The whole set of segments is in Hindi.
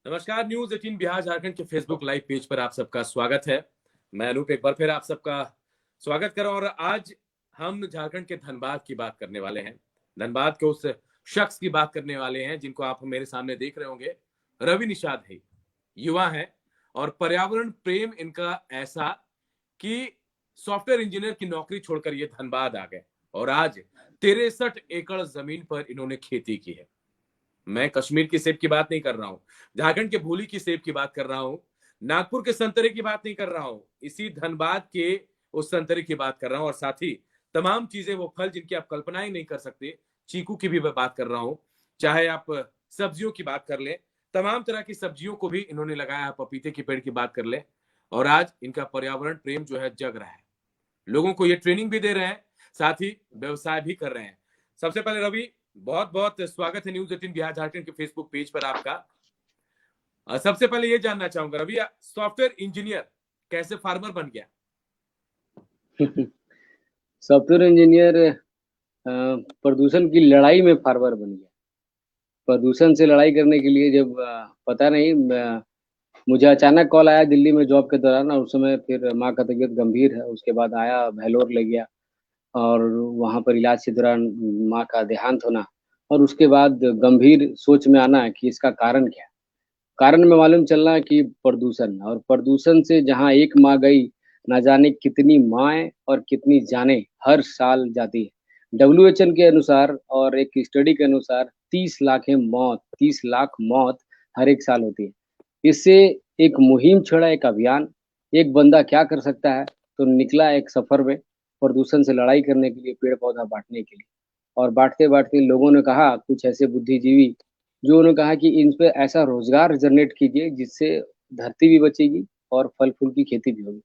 नमस्कार। न्यूज 18 बिहार झारखंड के फेसबुक लाइव पेज पर आप सबका स्वागत है। मैं अनूप एक बार फिर आप सबका स्वागत कर रहा हूं और आज हम झारखंड के धनबाद की बात करने वाले हैं। धनबाद के उस शख्स की बात करने वाले हैं जिनको आप मेरे सामने देख रहे होंगे। रवि निषाद है, युवा है और पर्यावरण प्रेम इनका ऐसा कि सॉफ्टवेयर इंजीनियर की नौकरी छोड़कर ये धनबाद आ गए और आज 63 एकड़ जमीन पर इन्होंने खेती की है। मैं कश्मीर की सेब की बात नहीं कर रहा हूं, झारखंड के भूली की सेब की बात कर रहा हूं, नागपुर के संतरे की बात नहीं कर रहा हूं, इसी धनबाद के उस संतरे की बात कर रहा हूं और साथ ही तमाम चीजें, वो फल जिनकी आप कल्पना ही नहीं कर सकते, चीकू की भी मैं बात कर रहा हूं। चाहे आप सब्जियों की बात कर लें, तमाम तरह की सब्जियों को भी इन्होंने लगाया, पपीते के पेड़ की बात कर लें और आज इनका पर्यावरण प्रेम जो है जग रहा है। लोगों को ये ट्रेनिंग भी दे रहे हैं, साथ ही व्यवसाय भी कर रहे हैं। सबसे पहले रवि, बहुत बहुत स्वागत है न्यूज 18 बिहार झारखंड के फेसबुक पेज पर आपका। सबसे पहले ये जानना चाहूंगा रवि, सॉफ्टवेयर इंजीनियर कैसे फार्मर बन गया? सॉफ्टवेयर इंजीनियर प्रदूषण की लड़ाई में फार्मर बन गया। प्रदूषण से लड़ाई करने के लिए जब पता नहीं, मुझे अचानक कॉल आया दिल्ली में जॉब के दौरान, और उस समय फिर माँ का तबीयत गंभीर है। उसके बाद आया, भेलोर ले गया और वहाँ पर इलाज के दौरान माँ का देहांत होना, और उसके बाद गंभीर सोच में आना कि इसका कारण क्या है। कारण में मालूम चलना कि प्रदूषण, और प्रदूषण से जहाँ एक माँ गई, ना जाने कितनी माएँ और कितनी जानें हर साल जाती है। डब्ल्यूएचओ के अनुसार और एक स्टडी के अनुसार 30 लाख मौत हर एक साल होती है। इससे एक मुहिम छेड़ा, एक अभियान। एक बंदा क्या कर सकता है, तो निकला एक सफर में प्रदूषण से लड़ाई करने के लिए, पेड़ पौधा बांटने के लिए। और बांटते बांटते लोगों ने कहा, कुछ ऐसे बुद्धिजीवी जो उन्होंने कहा कि इन पे ऐसा रोजगार जनरेट कीजिए जिससे धरती भी बचेगी और फल फूल की खेती भी होगी।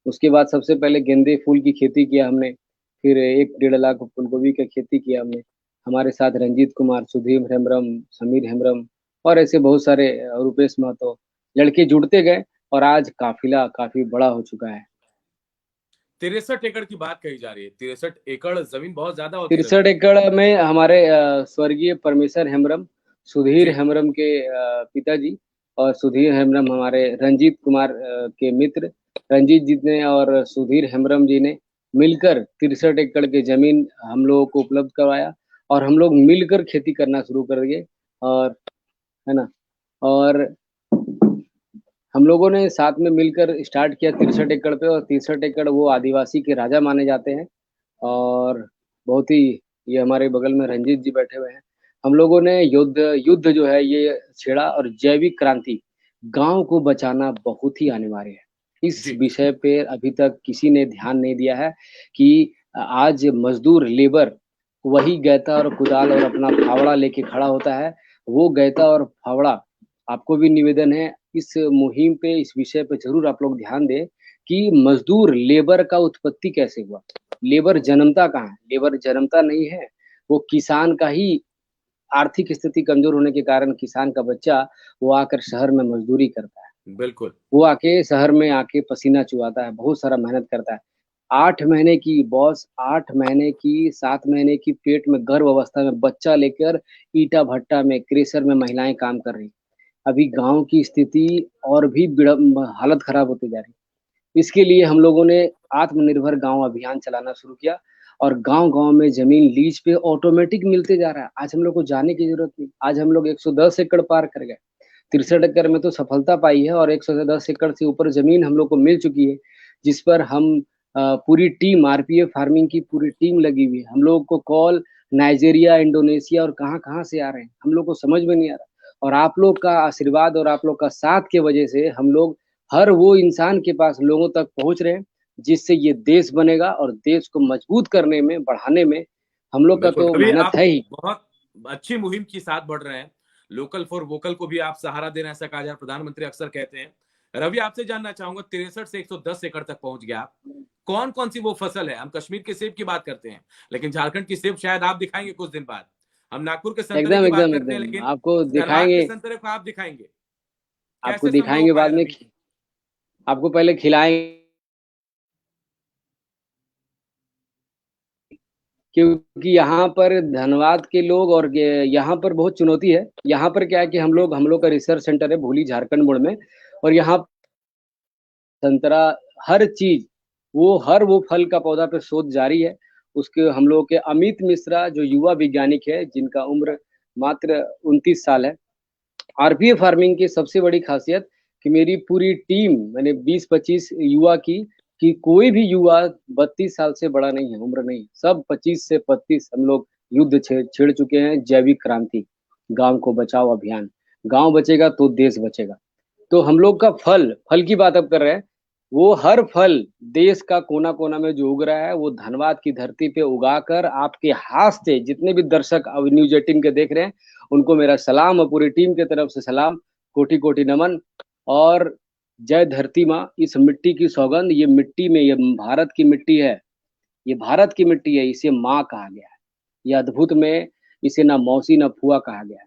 उसके बाद सबसे पहले गेंदे फूल की खेती किया हमने, फिर 1-1.5 लाख फूलगोभी का खेती किया हमने। हमारे साथ रंजीत कुमार, सुधीर हेम्ब्रम, समीर हेम्ब्रम और ऐसे बहुत सारे, रुपेश महतो, लड़के जुड़ते गए और आज काफिला काफी बड़ा हो चुका है। 63 एकड़ की बात कही जा रही है। 63 एकड़ जमीन बहुत ज्यादा होती है रवि। 63 एकड़ में हमारे स्वर्गीय परमेश्वर हेम्ब्रम, सुधीर जी। हेम्ब्रम के पिताजी, और सुधीर हेम्ब्रम हमारे रंजीत कुमार के मित्र, रंजीत जी ने और सुधीर हेम्ब्रम जी ने मिलकर 63 एकड़ की जमीन हम लोगों को उपलब्ध करवाया, और हम लोग मिलकर खेती करना शुरू कर दिए। और है ना, और हम लोगों ने साथ में मिलकर स्टार्ट किया 63 एकड़ पे, और 63 एकड़ वो आदिवासी के राजा माने जाते हैं। और बहुत ही, ये हमारे बगल में रंजीत जी बैठे हुए हैं। हम लोगों ने युद्ध युद्ध जो है ये छेड़ा, और जैविक क्रांति, गांव को बचाना बहुत ही अनिवार्य है। इस जी। विषय पे अभी तक किसी ने ध्यान नहीं दिया है कि आज मजदूर लेबर वही गैता और कुदाल और अपना फावड़ा लेके खड़ा होता है। वो गैता और फावड़ा, आपको भी निवेदन है इस मुहिम पे, इस विषय पे जरूर आप लोग ध्यान दें कि मजदूर लेबर का उत्पत्ति कैसे हुआ। लेबर जन्मता कहाँ है? लेबर जन्मता नहीं है, वो किसान का ही आर्थिक स्थिति कमजोर होने के कारण किसान का बच्चा वो आकर शहर में मजदूरी करता है। बिल्कुल। वो आके शहर में आके पसीना चुहाता है, बहुत सारा मेहनत करता है। 8 महीने की बॉस, 8 महीने की, 7 महीने की पेट में गर्भ अवस्था में बच्चा लेकर ईटा भट्टा में, क्रेशर में महिलाएं काम कर रही। अभी गाँव की स्थिति और भी हालत खराब होती जा रही है। इसके लिए हम लोगों ने आत्मनिर्भर गाँव अभियान चलाना शुरू किया, और गाँव-गाँव में ज़मीन लीज पे ऑटोमेटिक मिलते जा रहा है। आज हम लोग को जाने की ज़रूरत नहीं। आज हम लोग 110 एकड़ पार कर गए। 63 एकड़ में तो सफलता पाई है, और 110 एकड़ से ऊपर ज़मीन हम लोग को मिल चुकी है, जिस पर हम पूरी टीम, आरपीएफ फार्मिंग की पूरी टीम लगी हुई है। हम लोग को कॉल नाइजीरिया, इंडोनेशिया और कहाँ-कहाँ से आ रहे हैं, हम लोग को समझ में नहीं आ रहा। और आप लोग का आशीर्वाद और आप लोग का साथ की वजह से हम लोग हर वो इंसान के पास, लोगों तक पहुँच रहे हैं, जिससे ये देश बनेगा, और देश को मजबूत करने में, बढ़ाने में हम लोग का बिल्कुल तो रवि, मेहनत आप है ही। बहुत अच्छी मुहिम के साथ बढ़ रहे हैं। लोकल फॉर वोकल को भी आप सहारा दे रहे हैं, ऐसा कहा जाए, प्रधानमंत्री अक्सर कहते हैं। रवि, आपसे जानना चाहूंगा, 63 से 110 एकड़ तक पहुंच गया आप, कौन कौन सी वो फसल है? हम कश्मीर के सेब की बात करते हैं, लेकिन झारखंड की सेब शायद आप दिखाएंगे कुछ दिन बाद। हम नागपुर के संतरे एकदम, की बात एकदम, करते हैं, एकदम लेकिन आपको धनबाद के दिखाएँगे, संतरे को आप दिखाएंगे। आपको कैसे संभव हो दिखाएँगे पाएगा बाद में, रवि? आपको पहले खिलाएँगे क्योंकि यहाँ पर धनबाद के लोग और यहाँ पर बहुत चुनौती है। यहाँ पर क्या है कि हम लोग का रिसर्च सेंटर है भूली झारखंड मोड़ में, और यहाँ संतरा हर चीज हर वो फल का पौधा पे शोध जारी है। उसके हम लोग के अमित मिश्रा जो युवा वैज्ञानिक है, जिनका उम्र मात्र 29 साल है। आरपीए फार्मिंग की सबसे बड़ी खासियत कि मेरी पूरी टीम, मैंने 20-25 युवा की, कि कोई भी युवा 32 साल से बड़ा नहीं है, उम्र नहीं, सब 25 से 35 हम लोग युद्ध छेड़ चुके हैं। जैविक क्रांति, गांव को बचाओ अभियान, गांव बचेगा तो देश बचेगा। तो हम लोग का फल फल की बात अब कर रहे हैं, वो हर फल देश का कोना कोना में जो उग रहा है, वो धनबाद की धरती पे उगाकर आपके हाथ से, जितने भी दर्शक अब न्यूज 18 के देख रहे हैं, उनको मेरा सलाम और पूरी टीम की तरफ से सलाम, कोटि कोटि नमन। और जय धरती माँ, इस मिट्टी की सौगंध, ये मिट्टी में, ये भारत की मिट्टी है, ये भारत की मिट्टी है, इसे माँ कहा गया है। ये अद्भुत में, इसे ना मौसी ना फुआ कहा गया है।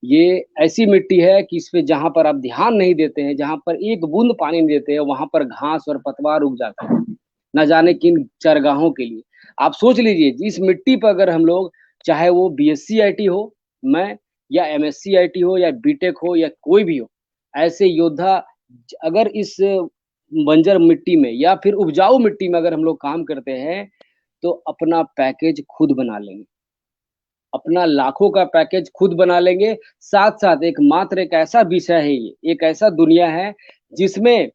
ये ऐसी मिट्टी है कि इस पे जहां पर आप ध्यान नहीं देते हैं, जहां पर एक बूंद पानी नहीं देते हैं, वहां पर घास और पतवार उग जाता है, न जाने किन चरगाहों के लिए। आप सोच लीजिए, इस मिट्टी पर अगर हम लोग, चाहे वो बीएससी आईटी हो, मैं, या एमएससी आईटी हो, या बीटेक हो, या कोई भी हो, ऐसे योद्धा अगर इस बंजर मिट्टी में या फिर उपजाऊ मिट्टी में अगर हम लोग काम करते हैं, तो अपना पैकेज खुद बना लेंगे, अपना लाखों का पैकेज खुद बना लेंगे। साथ साथ एक ऐसा विषय है, ये एक ऐसा दुनिया है जिसमें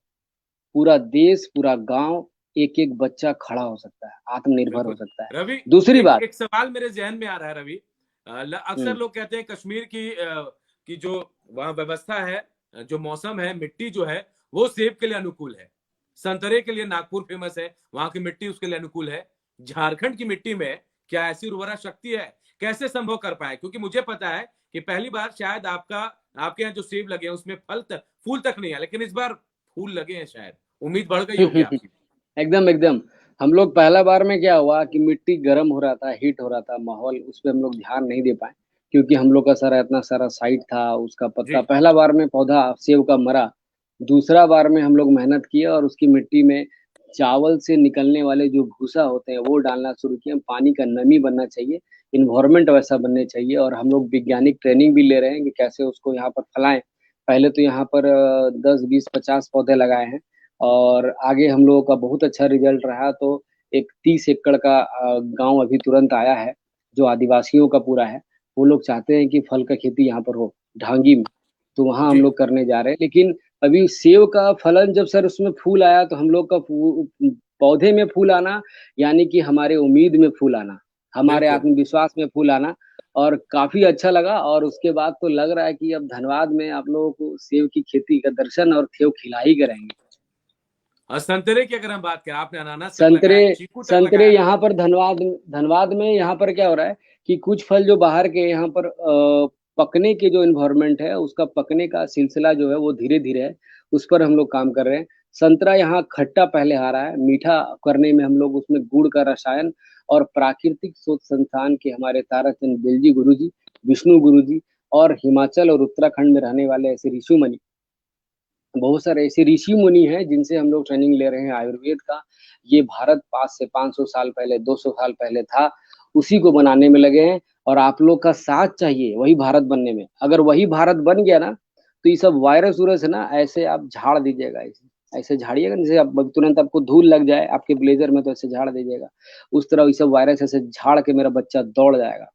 पूरा देश, पूरा गांव, एक एक बच्चा खड़ा हो सकता है, आत्मनिर्भर हो बिल्कुल सकता है। रवि, दूसरी एक बात, एक सवाल मेरे जहन में आ रहा है रवि। अक्सर लोग कहते हैं कश्मीर की जो वहाँ व्यवस्था है, जो मौसम है, मिट्टी जो है, वो सेब के लिए अनुकूल है। संतरे के लिए नागपुर फेमस है, वहां की मिट्टी उसके लिए अनुकूल है। झारखंड की मिट्टी में क्या ऐसी उर्वरा शक्ति है? कैसे संभव कर पाए? क्योंकि मुझे पता है कि पहली बार शायद आपके यहाँ जो सेब लगे हैं उसमें फूल तक नहीं है, लेकिन इस बार फूल लगे हैं, शायद उम्मीद बढ़ गई होगी आपकी। एकदम एकदम। हम लोग पहला बार में क्या हुआ कि मिट्टी गर्म हो रहा था, हीट हो रहा था माहौल, उस पर हम लोग ध्यान नहीं दे पाए, क्योंकि हम लोग का सारा इतना सारा साइट था, उसका जी पत्ता पहला बार में पौधा सेब का मरा। दूसरा बार में हम लोग मेहनत किए और उसकी मिट्टी में चावल से निकलने वाले जो भूसा होते हैं वो डालना शुरू किए। पानी का नमी बनना चाहिए, इन्वायरमेंट वैसा बनने चाहिए, और हम लोग वैज्ञानिक ट्रेनिंग भी ले रहे हैं कि कैसे उसको यहाँ पर फैलाएं। पहले तो यहाँ पर 10-20-50 पौधे लगाए हैं, और आगे हम लोगों का बहुत अच्छा रिजल्ट रहा। तो एक 30 एकड़ का गांव अभी तुरंत आया है, जो आदिवासियों का पूरा है। वो लोग चाहते हैं कि फल का खेती यहाँ पर हो, ढांगी में, तो वहाँ हम जी। लोग करने जा रहे हैं। लेकिन अभी सेब का फलन जब सर उसमें फूल आया, तो हम लोग का पौधे में फूल आना, यानी कि हमारे उम्मीद में फूल आना, हमारे बिल्कुल। आत्मविश्वास में फूल आना, और काफी अच्छा लगा। और उसके बाद तो लग रहा है कि अब धनबाद में आप लोगों को सेब की खेती का दर्शन और सेब खिला ही करेंगे। और संतरे की अगर हम बात करें, आपने अनानास तक संतरे लगाया, चीकू तक संतरे लगाया है। यहाँ पर धनबाद धनबाद में यहाँ पर क्या हो रहा है कि कुछ फल जो बाहर के यहाँ पर पकने के जो इन्वायरमेंट है, उसका पकने का सिलसिला जो है वो धीरे धीरे है, उस पर हम लोग काम कर रहे हैं। संतरा यहाँ खट्टा पहले आ रहा है, मीठा करने में हम लोग उसमें गुड़ का रसायन और प्राकृतिक शोध संस्थान के हमारे ताराचंद बेलजी गुरु जी, विष्णु गुरु जी, और हिमाचल और उत्तराखंड में रहने वाले ऐसे ऋषि मुनि, बहुत सारे ऐसे ऋषि मुनि हैं जिनसे हम लोग ट्रेनिंग ले रहे हैं आयुर्वेद का। ये भारत 500 से 500 साल पहले, 200 साल पहले था, उसी को बनाने में लगे हैं। और आप लोग का साथ चाहिए वही भारत बनने में। अगर वही भारत बन गया ना, तो ये सब वायरस उरस है ना, ऐसे आप झाड़ दीजिएगा, ऐसे ऐसे झाड़िएगा, जैसे आप तुरंत आपको धूल लग जाए आपके ब्लेजर में, तो ऐसे झाड़ दीजिएगा। उस तरह ये सब वायरस ऐसे झाड़ के मेरा बच्चा दौड़ जाएगा,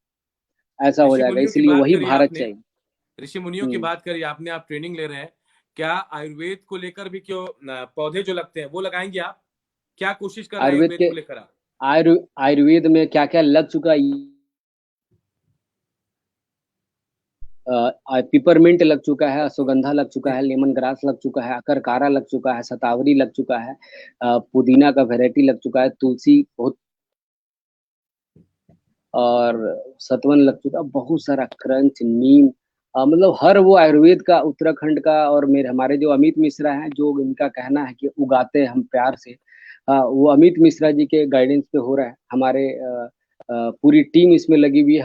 ऐसा हो ऋषि जाएगा। मुनियों की इसलिए बात वही करी भारत आपने, चाहिए। ऋषि मुनियों की हम्म। बात करी आपने, आप ट्रेनिंग ले रहे हैं। क्या आयुर्वेद को लेकर भी क्यों पौधे जो लगते हैं वो लगाएंगे आप? क्या कोशिश कर रहे हैं आयुर्वेद आयुर्वेद के को लेकर आप? आयुर्वेद में क्या क्या लग चुका है, पिपरमिंट लग चुका है, अश्वगंधा लग चुका जी। है, लेमन ग्रास लग चुका है, अकरकारा लग चुका है, शतावरी लग चुका है, पुदीना का वैरायटी लग चुका है, तुलसी बहुत, और सतवन लग चुका है, बहुत सारा क्रंच, नीम, मतलब हर वो आयुर्वेद का उत्तराखंड का। और मेरे हमारे जो अमित मिश्रा हैं, जो इनका कहना है कि उगाते हैं हम प्यार से, वो अमित मिश्रा जी के गाइडेंस पे हो रहा है। हमारे पूरी टीम इसमें लगी हुई है।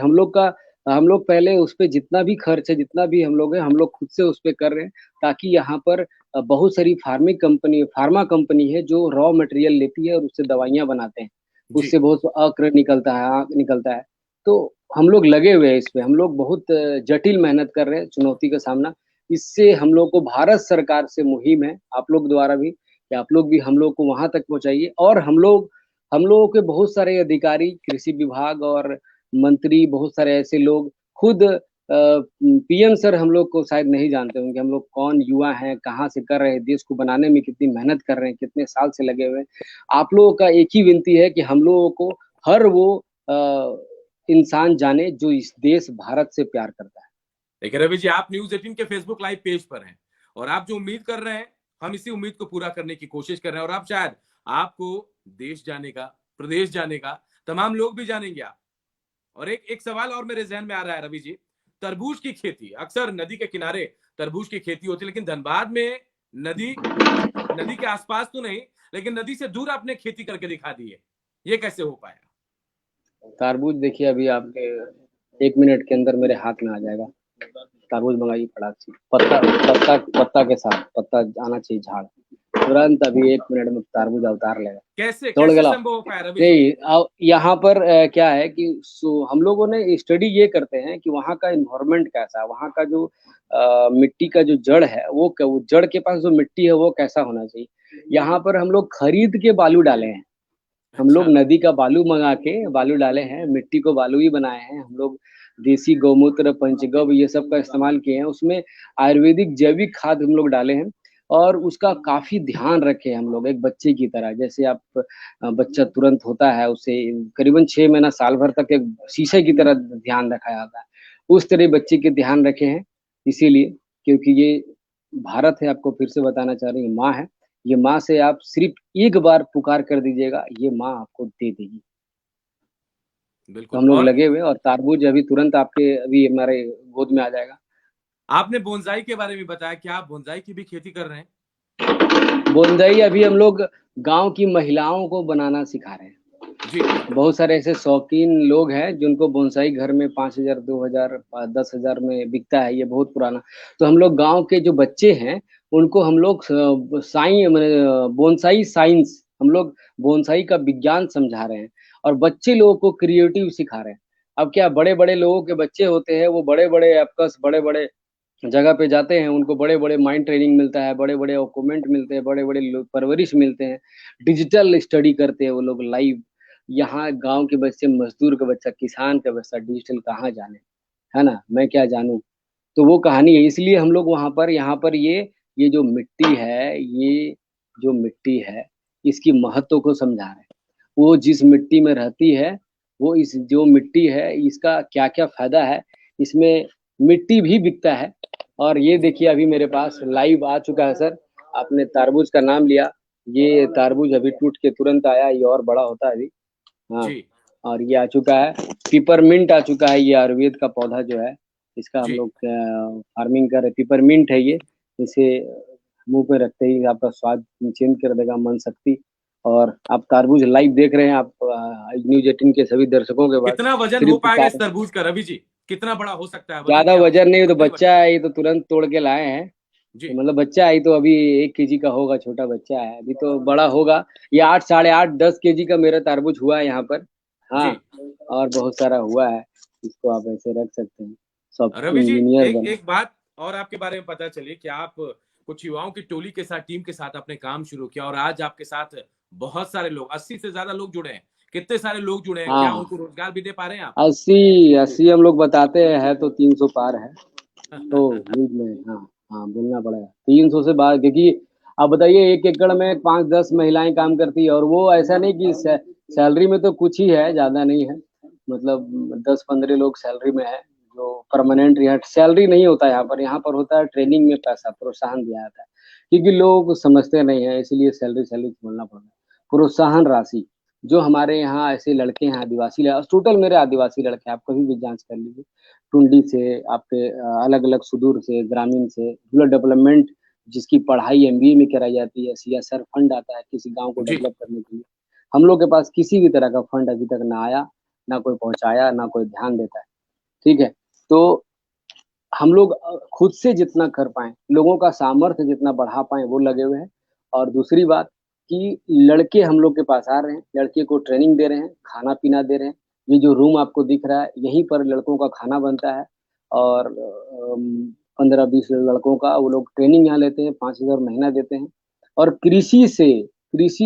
हम लोग पहले उस पे जितना भी खर्च है, जितना भी हम लोग है, हम लोग खुद से उस पे कर रहे हैं, ताकि यहाँ पर बहुत सारी फार्मा कंपनी है जो रॉ मटेरियल लेती है और उससे दवाइयाँ बनाते हैं। जी। उससे बहुत अक्र निकलता है, आँख निकलता है। तो हम लोग लगे हुए हैं इस पे, हम लोग बहुत जटिल मेहनत कर रहे हैं, चुनौती का सामना। इससे हम लोग को भारत सरकार से मुहिम है, आप लोग द्वारा भी, कि आप लोग भी हम लोग को वहाँ तक पहुँचाइए, और हम लोगों के बहुत सारे अधिकारी, कृषि विभाग और मंत्री, बहुत सारे ऐसे लोग खुद पीएम सर हम लोग को शायद नहीं जानते होंगे, हम लोग कौन युवा हैं, कहाँ से कर रहे हैं, देश को बनाने में कितनी मेहनत कर रहे हैं, कितने साल से लगे हुए हैं। आप लोगों का एक ही विनती है कि हम लोगों को हर वो इंसान जाने जो इस देश भारत से प्यार करता है। देखिए रवि जी, आप न्यूज 18 के फेसबुक लाइव पेज पर हैं और आप जो उम्मीद कर रहे हैं, हम इसी उम्मीद को पूरा करने की कोशिश कर रहे हैं। और आप शायद आपको देश जाने का, प्रदेश जाने का, तमाम लोग भी जानेंगे आप। और एक सवाल और मेरे जहन में आ रहा है रवि जी, तरबूज की खेती, अक्सर नदी के किनारे तरबूज की खेती होती है, लेकिन धनबाद में नदी नदी के आसपास तो नहीं, लेकिन नदी से दूर आपने खेती करके दिखा दी है, ये कैसे हो पाया? तरबूज देखिए, अभी आपके 1 मिनट के अंदर मेरे हाथ में आ जाएगा। तरबूज मंगाइए फटाक से, पत्ता पत्ता पत्ता के साथ, पत्ता आना चाहिए झाड़। तुरंत अभी 1 मिनट में तरबूज अवतार लेगा। कैसे तोड़ के कैसे लाओ। संभव हो पाया रवि जी? नहीं, यहाँ पर क्या है कि हम लोगों ने स्टडी ये करते हैं कि वहाँ का एनवायरनमेंट कैसा है, वहाँ का जो मिट्टी का जो जड़ है, वो जड़ के पास जो मिट्टी है वो कैसा होना चाहिए। यहाँ पर हम लोग खरीद के बालू डाले हैं। हम लोग अच्छा। नदी का बालू मंगा के बालू डाले हैं, मिट्टी को बालू ही बनाए हैं। हम लोग देसी गौमूत्र, पंचगव्य ये सब का इस्तेमाल किए हैं। उसमें आयुर्वेदिक जैविक खाद हम लोग डाले हैं, और उसका काफ़ी ध्यान रखे हैं हम लोग, एक बच्चे की तरह। जैसे आप बच्चा तुरंत होता है, उसे करीबन 6 महीना, साल भर तक एक शीशे की तरह ध्यान रखा जाता है। उस तरह बच्चे के ध्यान रखे हैं, इसीलिए, क्योंकि ये भारत है, आपको फिर से बताना चाह रही हूँ, माँ है। ये माँ से आप सिर्फ़ एक बार पुकार कर दीजिएगा, ये माँ आपको दे देगी। तो बिल्कुल। हम लोग और लगे हुए हैं, और तरबूज अभी तुरंत आपके अभी हमारे गोद में आ जाएगा। आपने बोनसाई के बारे में बताया, क्या आप बोनसाई की भी खेती कर रहे हैं? बोंदई अभी हम लोग गाँव की महिलाओं को बनाना सिखा रहे हैं। जी। बहुत सारे ऐसे शौकीन लोग हैं जिनको बोनसाई घर में 5,000, 2,000, 10,000 में बिकता है, ये बहुत पुराना। तो हम लोग गाँव के जो बच्चे हैं, उनको हम लोग बोनसाई साइंस, हम लोग बोनसाई का विज्ञान समझा रहे हैं, और बच्चे लोगों को क्रिएटिव सिखा रहे हैं। अब क्या बड़े-बड़े लोगों के बच्चे होते हैं, वो बड़े-बड़े आपस बड़े-बड़े जगह पे जाते हैं, उनको बड़े-बड़े माइंड ट्रेनिंग मिलता है, बड़े-बड़े इक्विपमेंट मिलते हैं, बड़े-बड़े लो परवरिश मिलते हैं, डिजिटल स्टडी करते हैं वो लोग लाइव। यहाँ गाँव के बच्चे, मज़दूर का बच्चा, किसान का बच्चा डिजिटल कहाँ जाने, है ना? मैं क्या जानूँ? तो वो कहानी है, इसलिए हम लोग वहाँ पर, यहाँ पर ये जो मिट्टी है, ये जो मिट्टी है, इसकी महत्व को समझा रहे हैं। वो जिस मिट्टी में रहती है, वो इस जो मिट्टी है, इसका क्या-क्या फ़ायदा है, इसमें मिट्टी भी बिकता है। और ये देखिए, अभी मेरे पास लाइव आ चुका है सर, आपने तरबूज का नाम लिया, ये तरबूज अभी टूट के तुरंत आया, ये और बड़ा होता है अभी। हाँ, जी। और ये आ चुका है, पिपरमिंट आ चुका है, ये आयुर्वेद का पौधा जो है, इसका हम जी। लोग फार्मिंग कर रहे हैं। पिपरमिंट है ये, इसे मुँह पे रखते ही आपका स्वाद चेंज कर देगा, मन शक्ति। और आप तरबूज लाइव देख रहे हैं, आप न्यूज़ 18 के सभी दर्शकों के पास कितना वजन हो सिर्फ पाएगा इस तार तरबूज का रवि जी? कितना बड़ा हो सकता है? वजन ज़्यादा क्या होगा? वज़न नहीं, ये तो कुल बच्चा वजन। है, ये तो तुरंत तोड़ के लाए हैं। तो जी। मतलब बच्चा है, ये तो अभी 1 केजी का होगा, छोटा बच्चा है, अभी तो बड़ा होगा। ये 8, साढ़े 8, 10 केजी का मेरा तरबूज हुआ है यहाँ पर। हाँ, जी। और बहुत सारा हुआ है, इसको आप ऐसे रख सकते हैं। सब रवि जी, इंजीनियर एक बने। एक बात और आपके बारे में पता चली कि आप कुछ युवाओं की टोली के साथ, टीम के साथ आपने काम शुरू किया और आज आपके साथ बहुत सारे लोग, 80 से ज्यादा लोग जुड़े हैं। कितने सारे लोग जुड़े हैं? क्या हाँ, उनको रोजगार भी दे पा रहे हैं आप? 80 हम लोग बताते हैं तो 300 पार है। तो न्यूज़ में, हाँ, हाँ, बोलना पड़ेगा। 300 से बाहर, क्योंकि आप बताइए 1 एकड़ में 5-10 महिलाएँ काम करती है, और वो ऐसा नहीं कि सैलरी में तो कुछ ही है, ज़्यादा नहीं है। मतलब 10-15 लोग सैलरी में हैं, जो परमानेंट यहाँ सैलरी नहीं होता है यहाँ पर होता है ट्रेनिंग में पैसा, प्रोत्साहन दिया जाता है। क्योंकि लोग समझते नहीं हैं, इसीलिए सैलरी सैलरी बोलना पड़ रहा है। प्रोत्साहन राशि, जो हमारे यहाँ ऐसे लड़के हैं आदिवासी टोटल मेरे आदिवासी लड़के हैं, आप कभी भी जाँच कर लीजिए। टुंडी से, आपके अलग-अलग सुदूर से, ग्रामीण से, रूरल डेवलपमेंट जिसकी पढ़ाई एमबीए में कराई जाती है, सीएसआर फंड आता है किसी गाँव को जी। डेवलप करने के लिए। हम लोग के पास किसी भी तरह का फंड अभी तक ना आया, ना कोई पहुँचाया, ना कोई ध्यान देता है, ठीक है? तो हम लोग खुद से जितना कर पाएँ, लोगों का सामर्थ्य जितना बढ़ा पाएँ, वो लगे हुए हैं। और दूसरी बात कि लड़के हम लोग के पास आ रहे हैं, लड़के को ट्रेनिंग दे रहे हैं, खाना पीना दे रहे हैं। ये जो रूम आपको दिख रहा है, यहीं पर लड़कों का खाना बनता है और 15-20 लड़कों का वो लोग ट्रेनिंग यहाँ लेते हैं, 5,000 महीना देते हैं और कृषि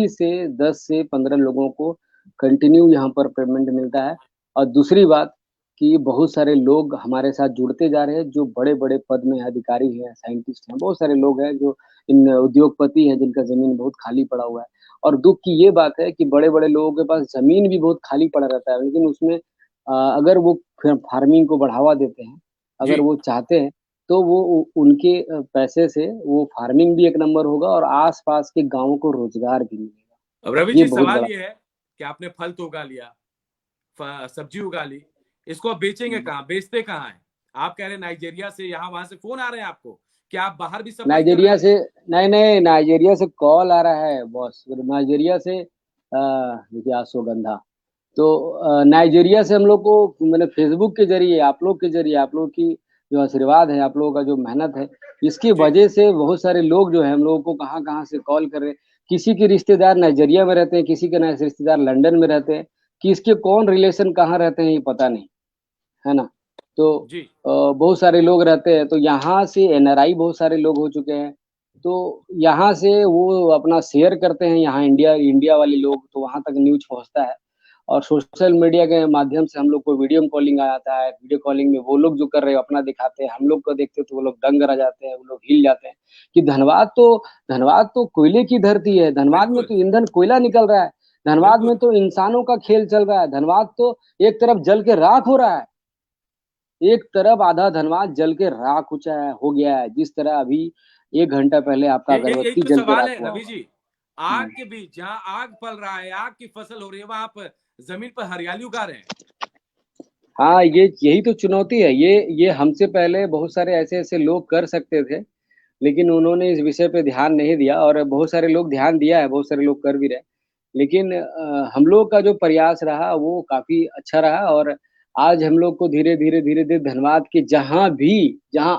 से 10 से 15 लोगों को कंटिन्यू यहाँ पर पेमेंट मिलता है। और दूसरी बात कि बहुत सारे लोग हमारे साथ जुड़ते जा रहे हैं, जो बड़े-बड़े पद में अधिकारी हैं, साइंटिस्ट हैं, बहुत सारे लोग हैं जो इन उद्योगपति हैं जिनका ज़मीन बहुत खाली पड़ा हुआ है। और दुःख की ये बात है कि बड़े-बड़े लोगों के पास ज़मीन भी बहुत खाली पड़ा रहता है, लेकिन उसमें अगर वो फार्मिंग को बढ़ावा देते हैं, जी। अगर वो चाहते हैं, तो वो उ उनके पैसे से वो फार्मिंग भी एक नंबर होगा और आस-पास के गाँवों को रोज़गार भी मिलेगा। अब रवि ये जी, बहुत सवाल बड़ा ये है कि आपने फल तो उगा लिया, सब्जी उगा ली, इसको आप बेचेंगे हुँ। कहाँ, बेचते कहाँ हैं? आप कह रहे हैं नाइजीरिया से, यहाँ वहां से फोन आ रहे हैं आपको, क्या आप बाहर भी सप्लाई कर नाइजीरिया रहे हैं? से नहीं, नाइजीरिया से कॉल आ रहा है बॉस। नाइजीरिया से देखिए अश्वगंधा। तो नाइजीरिया से हम लोग को मैंने फ़ेसबुक के ज़रिए, आप लोग की जो आशीर्वाद है, आप लोगों का जो मेहनत है, इसकी जी। वजह से बहुत सारे लोग जो हैं हम लोगों को कहाँ-कहाँ से कॉल कर रहे हैं। किसी के रिश्तेदार नाइजीरिया में रहते हैं, किसी के रिश्तेदार लंदन में रहते हैं, किसके कौन रिलेशन कहाँ रहते हैं ये पता नहीं, है ना? तो जी। बहुत सारे लोग रहते हैं, तो यहाँ से एनआरआई बहुत सारे लोग हो चुके हैं। तो यहाँ से वो अपना शेयर करते हैं, यहाँ इंडिया इंडिया वाले लोग, तो वहाँ तक न्यूज़ पहुँचता है। और सोशल मीडिया के माध्यम से हम लोग को वीडियो कॉलिंग आ जाता है। वीडियो कॉलिंग में वो लोग जो कर रहे हैं अपना दिखाते हैं, हम लोग को देखते हैं तो वो लोग दंग रह जाते हैं, वो लोग हिल जाते हैं कि धनबाद तो कोयले की धरती है, धनबाद में बिल्कुल। तो ईंधन कोयला निकल रहा है, धनबाद बिल्कुल। में तो इंसानों का खेल चल रहा है, धनबाद तो एक तरफ जल के राख हो रहा है। एक तरफ आधा धनबाद जल के राख हो गया है, जिस तरह अभी 1 घंटा पहले आपका यही अगरबत्ती तो जल के सवाल राख है हुआ रवि होगा। जी। हुँ। आग के बीच जहाँ आग पल रहा है, आग की फसल हो रही है, वहां आप जमीन पर हरियाली उगा रहे हैं। हाँ, ये यही तो चुनौती है। ये हमसे पहले बहुत सारे ऐसे-ऐसे लोग कर सकते थे, लेकिन उन्होंने इस विषय पे ध्यान नहीं दिया और बहुत सारे लोग ध्यान दिया है, बहुत सारे लोग कर भी रहे हैं। लेकिन हम लोग का जो प्रयास रहा वो काफ़ी अच्छा रहा और आज हम लोग को धीरे-धीरे, धीरे-धीरे धनबाद के जहाँ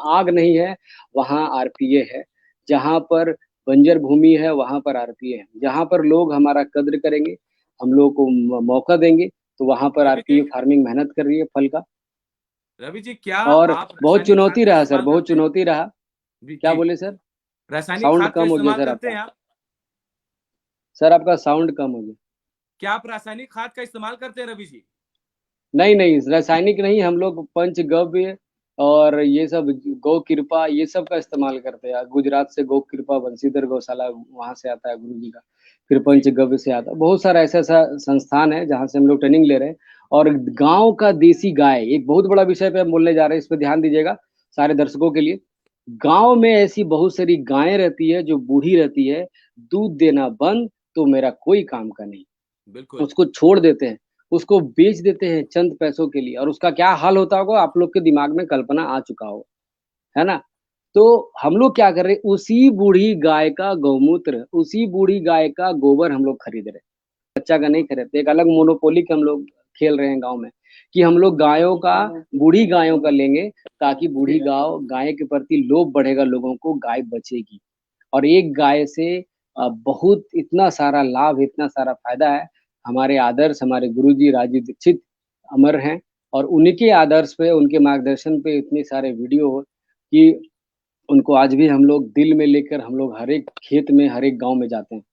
आग नहीं है, वहाँ आरपीए है। जहाँ पर बंजर भूमि है, वहाँ पर आरपीए है। जहाँ पर लोग हमारा कद्र करेंगे, हम लोग को मौका देंगे, तो वहाँ पर रवि जी। आरपीए फार्मिंग मेहनत कर रही है फल का। रवि जी, क्या और आप बहुत रासायनिक खाद चुनौती का रहा सर, इस्तेमाल बहुत करते हैं? चुनौती रहा। क्या जी। बोले सर? रासायनिक साउंड खाद का कम हो गया इस्तेमाल सर करते हैं आपका। आप? सर आपका साउंड कम हो गया। क्या आप रासायनिक खाद का इस्तेमाल करते हैं रवि जी? नहीं, रासायनिक नहीं, हम लोग पंचगव्य और ये सब गौ कृपा ये सब का इस्तेमाल करते हैं। गुजरात से गौ कृपा बंशीधर गौशाला वहाँ से आता है गुरुजी का। फिर जी। पंचगव्य से आता है। बहुत सारा ऐसा-ऐसा संस्थान है जहाँ से हम लोग ट्रेनिंग ले रहे हैं और गाँव का देसी गाय एक बहुत बड़ा विषय पे हम बोलने जा रहे हैं, इस पे ध्यान दीजिएगा सारे दर्शकों के लिए। गाँव में ऐसी बहुत सारी गायें रहती है जो बूढ़ी रहती है, दूध देना बंद तो मेरा कोई काम का नहीं। बिल्कुल। उसको छोड़ देते हैं, उसको बेच देते हैं चंद पैसों के लिए और उसका क्या हाल होता होगा आप लोग के दिमाग में कल्पना आ चुका होगा, है ना? तो हम लोग क्या कर रहे हैं, उसी बूढ़ी गाय का गौमूत्र, उसी बूढ़ी गाय का गोबर हम लोग खरीद रहे हैं। बच्चा का नहीं खरीदते, एक अलग मोनोपोली के हम लोग खेल रहे हैं गाँव में, कि हम लोग गायों का बूढ़ी गायों का लेंगे ताकि बूढ़ी गाय के प्रति लोभ बढ़ेगा लोगों को, गाय बचेगी। और एक गाय से बहुत इतना सारा लाभ, इतना सारा फ़ायदा है। हमारे आदर्श हमारे गुरुजी राजीव दीक्षित अमर हैं और उन्हीं के आदर्श पे, उनके मार्गदर्शन पे इतने सारे वीडियो हो कि उनको आज भी हम लोग दिल में लेकर हम लोग हर एक खेत में, हर एक गाँव में जाते हैं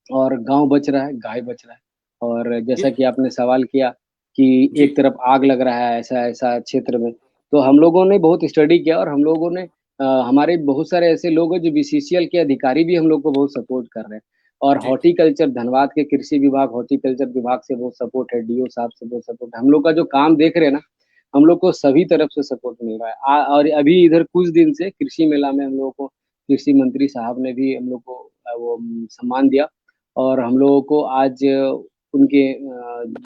और गाँव बच रहा है, गाय बच रहा है। और जैसा ये कि आपने सवाल किया कि जी। एक तरफ आग लग रहा है ऐसा-ऐसा क्षेत्र में, तो हम लोगों ने बहुत स्टडी किया और हम लोगों ने हमारे बहुत सारे ऐसे लोग हैं जो बीसीसीएल के अधिकारी भी हम लोग को बहुत सपोर्ट कर रहे हैं। और जी। हॉर्टिकल्चर धनबाद के कृषि विभाग, हॉर्टिकल्चर विभाग से बहुत सपोर्ट है, डीओ साहब से बहुत सपोर्ट है। हम लोग का जो काम देख रहे हैं ना, हम लोग को सभी तरफ से सपोर्ट मिल रहा है। और अभी इधर कुछ दिन से कृषि मेला में हम लोगों को कृषि मंत्री साहब ने भी हम लोग को सम्मान दिया और हम लोगों को आज उनके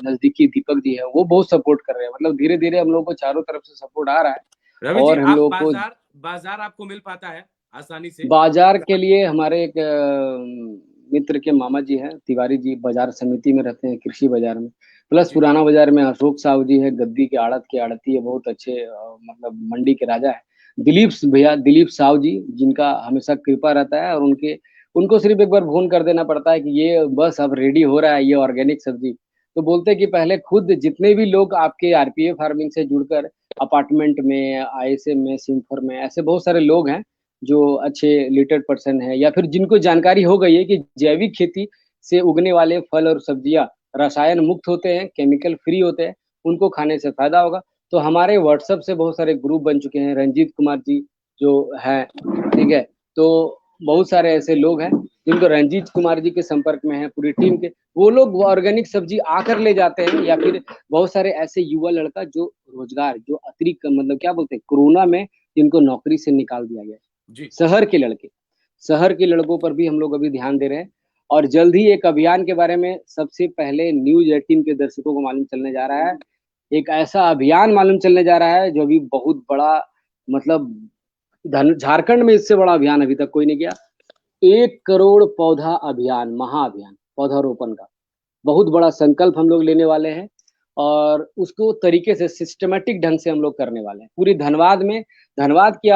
नज़दीकी दीपक जी हैं, वो बहुत सपोर्ट कर रहे हैं। मतलब धीरे-धीरे हम लोगों को चारों तरफ से सपोर्ट आ रहा है रवि जी, और हम आप लोगों को बाजार बाजार आपको मिल पाता है आसानी से? बाज़ार के लिए हमारे एक मित्र के मामा जी हैं, तिवारी जी बाज़ार समिति में रहते हैं, कृषि बाज़ार में। प्लस जी। पुराना बाज़ार में अशोक साहू जी हैं, गद्दी के आड़ती है, बहुत अच्छे मतलब मंडी के राजा हैं। दिलीप साहू जी, जिनका हमेशा कृपा रहता है और उनको सिर्फ एक बार फोन कर देना पड़ता है कि ये बस अब रेडी हो रहा है ये ऑर्गेनिक सब्जी। तो बोलते हैं कि पहले खुद जितने भी लोग आपके आरपीए फार्मिंग से जुड़कर अपार्टमेंट में, आईएसएम में, सिम्फर में, ऐसे बहुत सारे लोग हैं जो अच्छे लिटरेट पर्सन है या फिर जिनको जानकारी हो गई है कि जैविक खेती से उगने वाले फल और सब्जियां रसायन मुक्त होते हैं, केमिकल फ्री होते हैं, उनको खाने से फायदा होगा। तो हमारे व्हाट्सएप से बहुत सारे ग्रुप बन चुके हैं। रंजीत कुमार जी जो है, ठीक है, तो बहुत सारे ऐसे लोग हैं जिनको रंजीत कुमार जी के संपर्क में है पूरी टीम के, वो लोग ऑर्गेनिक सब्जी आकर ले जाते हैं। या फिर बहुत सारे ऐसे युवा लड़का जो रोजगार, जो अतिरिक्त मतलब क्या बोलते हैं, कोरोना में जिनको नौकरी से निकाल दिया गया, जी शहर के लड़के, शहर के लड़कों पर भी हम लोग अभी ध्यान दे रहे हैं। और जल्द ही एक अभियान के बारे में सबसे पहले न्यूज 18 के दर्शकों को मालूम चलने जा रहा है। एक ऐसा अभियान मालूम चलने जा रहा है जो अभी बहुत बड़ा, मतलब झारखंड में इससे बड़ा अभियान अभी तक कोई नहीं किया। 1 करोड़ पौधा अभियान, महाअभियान पौधारोपण का बहुत बड़ा संकल्प हम लोग लेने वाले हैं और उसको तरीके से सिस्टमेटिक ढंग से हम लोग करने वाले हैं। पूरी धनबाद में, धनबाद की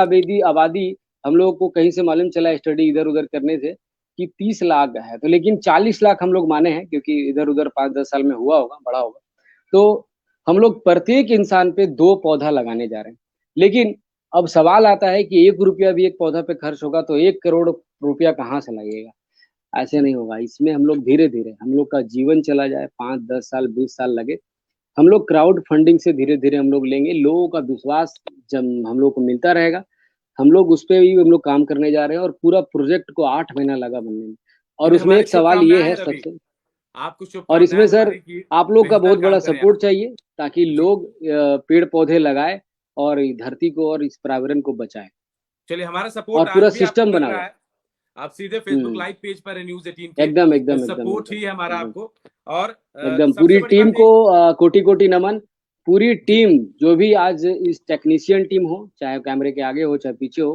आबादी हम लोग को कहीं से मालूम चला स्टडी इधर उधर करने से कि 30 लाख है, तो लेकिन 40 लाख हम लोग माने हैं क्योंकि इधर उधर 5-10 साल में हुआ होगा, बड़ा होगा। तो हम लोग प्रत्येक इंसान पे 2 पौधा लगाने जा रहे हैं। लेकिन अब सवाल आता है कि 1 रुपया भी एक पौधा पे खर्च होगा तो 1 करोड़ रुपया कहाँ से लगेगा? ऐसे नहीं होगा। इसमें हम लोग धीरे धीरे, हम लोग का जीवन चला जाए, 5-10 साल 20 साल लगे, हम लोग क्राउड फंडिंग से धीरे धीरे हम लोग लेंगे। लोगों का विश्वास जब हम लोग को मिलता रहेगा, हम लोग उस पे भी हम लोग काम करने जा रहे हैं और पूरा प्रोजेक्ट को 8 महीना लगा बनने में। और चलिए, उसमें हमारी एक सवाल ये शुभकामनाएं है हैं रवि, सबसे, आपको और शुभकामनाएं इसमें सर हमारी की आप लोग का बेहतर बहुत बड़ा काम करें आप। सपोर्ट चाहिए ताकि जी लोग पेड़ पौधे लगाए और इस धरती को और इस पर्यावरण को बचाए चलिए, हमारा और सपोर्ट आज पूरा भी आपको सिस्टम मिल बना रहा हुआ। है। आप सीधे फेसबुक हम्म, लाइव पेज पर है न्यूज 18 के, एकदम एकदम एकदम सपोर्ट एकदम ही है हमारा एकदम आपको। और एकदम सबसे पूरी बड़ी टीम बात को एक, कोटि कोटि नमन। पूरी जी टीम जो भी आज इस टेक्नीशियन टीम हो, चाहे कैमरे के आगे हो चाहे पीछे हो,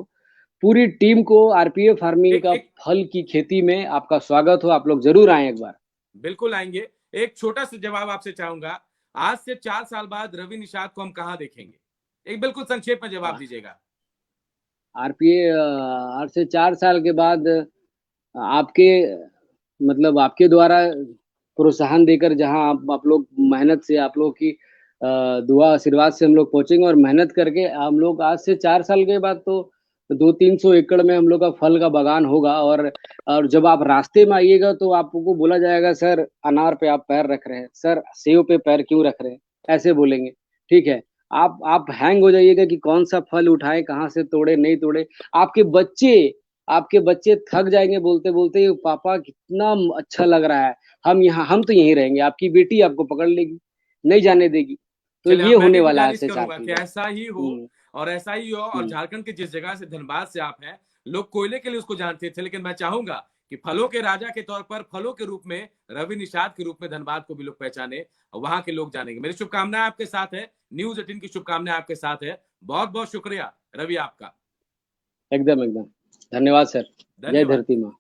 पूरी टीम को आरपीए फार्मिंग एक का एक फल की खेती में आपका स्वागत हो। आप लोग जरूर आए एक बार। बिल्कुल आएंगे। एक छोटा सा जवाब आपसे चाहूंगा, आज से 4 साल बाद रवि निषाद को हम कहाँ देखेंगे? एक बिल्कुल संक्षेप में जवाब दीजिएगा। आरपीए आज से 4 साल के बाद आपके, मतलब आपके द्वारा प्रोत्साहन देकर जहां आप लोग मेहनत से, आप लोग की दुआ आशीर्वाद से हम लोग पहुंचेंगे और मेहनत करके हम लोग आज से 4 साल के बाद तो 200-300 एकड़ में हम लोग का फल का बागान होगा। और जब आप रास्ते में आइएगा तो आपको बोला जाएगा, सर अनार पे आप पैर रख रहे हैं, सर सेव पे पैर क्यों रख रहे हैं, ऐसे बोलेंगे। ठीक है, आप हैंग हो जाइएगा कि कौन सा फल उठाए, कहाँ से तोड़े नहीं तोड़े। आपके बच्चे आपके बच्चे थक जाएंगे बोलते बोलते, पापा कितना अच्छा लग रहा है, हम तो यहीं रहेंगे। आपकी बेटी आपको पकड़ लेगी, नहीं जाने देगी। तो चलिए, ये मैं होने भी वाला है आज गुजारिश से चार करूंगा साल कि बाद। ऐसा ही हो, हम्म, और ऐसा ही हो। और हम्म, झारखंड के जिस जगह से, धनबाद से आप हैं, लोग कोयले के लिए उसको जानते थे, लेकिन मैं चाहूंगा कि फलों के राजा के तौर पर, फलों के रूप में, रवि निषाद के रूप में धनबाद को भी लोग पहचाने, वहां के लोग जानेंगे। मेरी शुभकामनाएं आपके साथ है, न्यूज 18 की शुभकामनाएं आपके साथ है। बहुत बहुत शुक्रिया रवि आपका। एकदम एकदम। धन्यवाद सर। जय धन्यवाद। धरती माँ।